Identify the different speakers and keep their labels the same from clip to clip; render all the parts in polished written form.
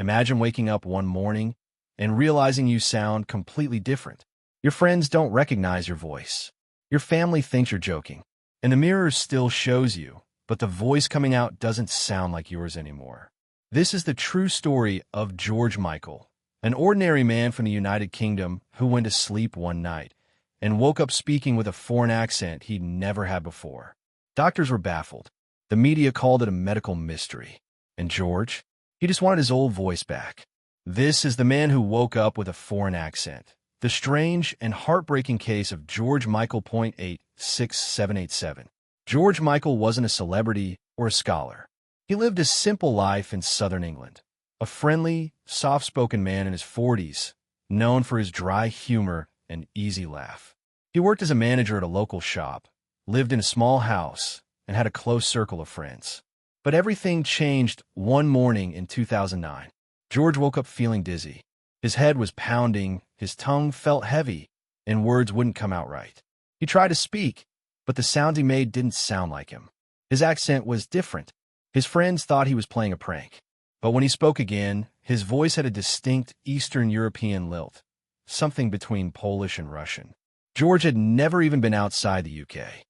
Speaker 1: Imagine waking up one morning and realizing you sound completely different. Your friends don't recognize your voice. Your family thinks you're joking. And the mirror still shows you, but the voice coming out doesn't sound like yours anymore. This is the true story of George Michael, an ordinary man from the United Kingdom who went to sleep one night and woke up speaking with a foreign accent he'd never had before. Doctors were baffled. The media called it a medical mystery. And George? He just wanted his old voice back. This is the man who woke up with a foreign accent. The strange and heartbreaking case of George Michael. 86787. George Michael wasn't a celebrity or a scholar. He lived a simple life in southern England. A friendly, soft-spoken man in his 40s, known for his dry humor and easy laugh. He worked as a manager at a local shop, lived in a small house, and had a close circle of friends. But everything changed one morning in 2009. George woke up feeling dizzy. His head was pounding, his tongue felt heavy, and words wouldn't come out right. He tried to speak, but the sounds he made didn't sound like him. His accent was different. His friends thought he was playing a prank. But when he spoke again, his voice had a distinct Eastern European lilt, something between Polish and Russian. George had never even been outside the UK.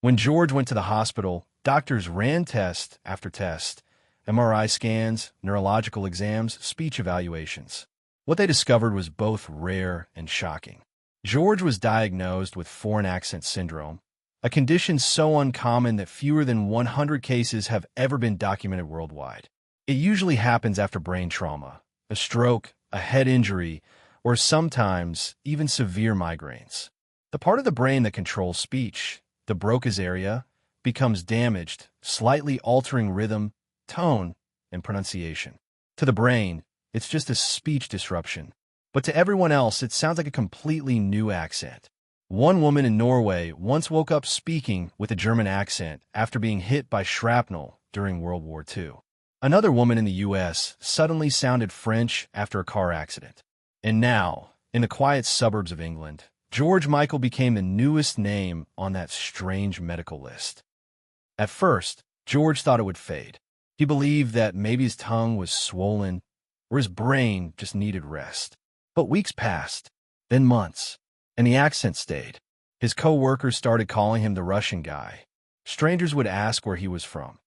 Speaker 1: When George went to the hospital, doctors ran test after test, MRI scans, neurological exams, speech evaluations. What they discovered was both rare and shocking. George was diagnosed with foreign accent syndrome, a condition so uncommon that fewer than 100 cases have ever been documented worldwide. It usually happens after brain trauma, a stroke, a head injury, or sometimes even severe migraines. The part of the brain that controls speech, the Broca's area, becomes damaged, slightly altering rhythm, tone, and pronunciation. To the brain, it's just a speech disruption. But to everyone else, it sounds like a completely new accent. One woman in Norway once woke up speaking with a German accent after being hit by shrapnel during World War II. Another woman in the U.S. suddenly sounded French after a car accident. And now, in the quiet suburbs of England, George Michael became the newest name on that strange medical list. At first, George thought it would fade. He believed that maybe his tongue was swollen or his brain just needed rest. But weeks passed, then months, and the accent stayed. His co-workers started calling him the Russian guy. Strangers would ask where he was from.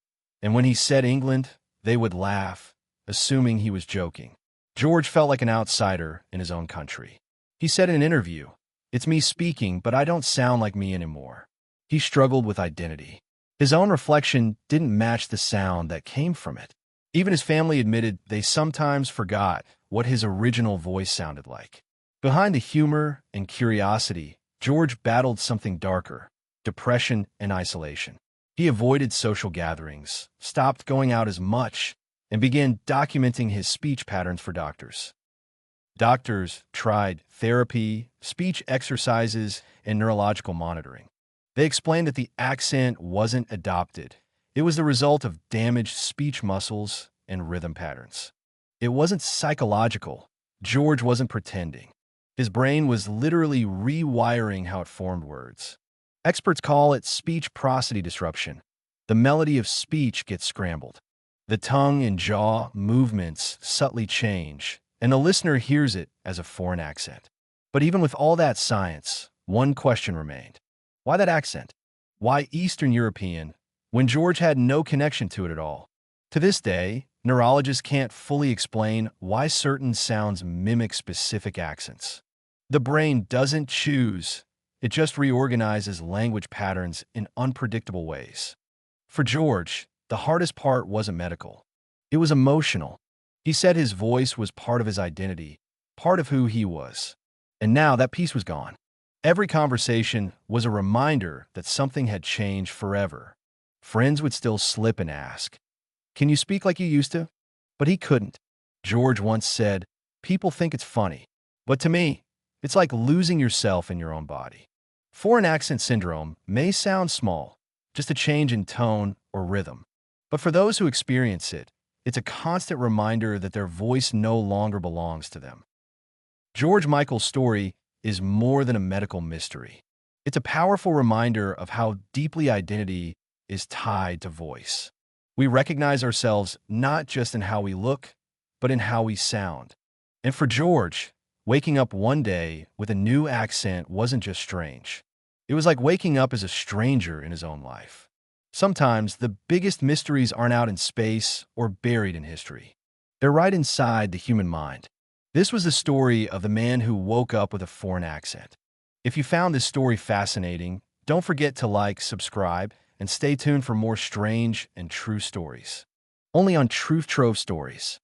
Speaker 1: And when he said England, they would laugh, assuming he was joking. George felt like an outsider in his own country. He said in an interview, "It's me speaking, but I don't sound like me anymore." He struggled with identity. His own reflection didn't match the sound that came from it. Even his family admitted they sometimes forgot what his original voice sounded like. Behind the humor and curiosity, George battled something darker: depression and isolation. He avoided social gatherings, stopped going out as much, and began documenting his speech patterns for doctors. Doctors tried therapy, speech exercises, and neurological monitoring. They explained that the accent wasn't adopted. It was the result of damaged speech muscles and rhythm patterns. It wasn't psychological. George wasn't pretending. His brain was literally rewiring how it formed words. Experts call it speech prosody disruption. The melody of speech gets scrambled. The tongue and jaw movements subtly change, and the listener hears it as a foreign accent. But even with all that science, one question remained. Why that accent? Why Eastern European, when George had no connection to it at all? To this day, neurologists can't fully explain why certain sounds mimic specific accents. The brain doesn't choose. It just reorganizes language patterns in unpredictable ways. For George, the hardest part wasn't medical. It was emotional. He said his voice was part of his identity, part of who he was. And now that piece was gone. Every conversation was a reminder that something had changed forever. Friends would still slip and ask, "Can you speak like you used to?" But he couldn't. George once said, "People think it's funny, but to me, it's like losing yourself in your own body." Foreign accent syndrome may sound small, just a change in tone or rhythm. But for those who experience it, it's a constant reminder that their voice no longer belongs to them. George Michael's story is more than a medical mystery. It's a powerful reminder of how deeply identity is tied to voice. We recognize ourselves not just in how we look, but in how we sound. And for George, waking up one day with a new accent wasn't just strange. It was like waking up as a stranger in his own life. Sometimes the biggest mysteries aren't out in space or buried in history. They're right inside the human mind. This was the story of the man who woke up with a foreign accent. If you found this story fascinating, don't forget to like, subscribe, and stay tuned for more strange and true stories. Only on TruthTrove Stories.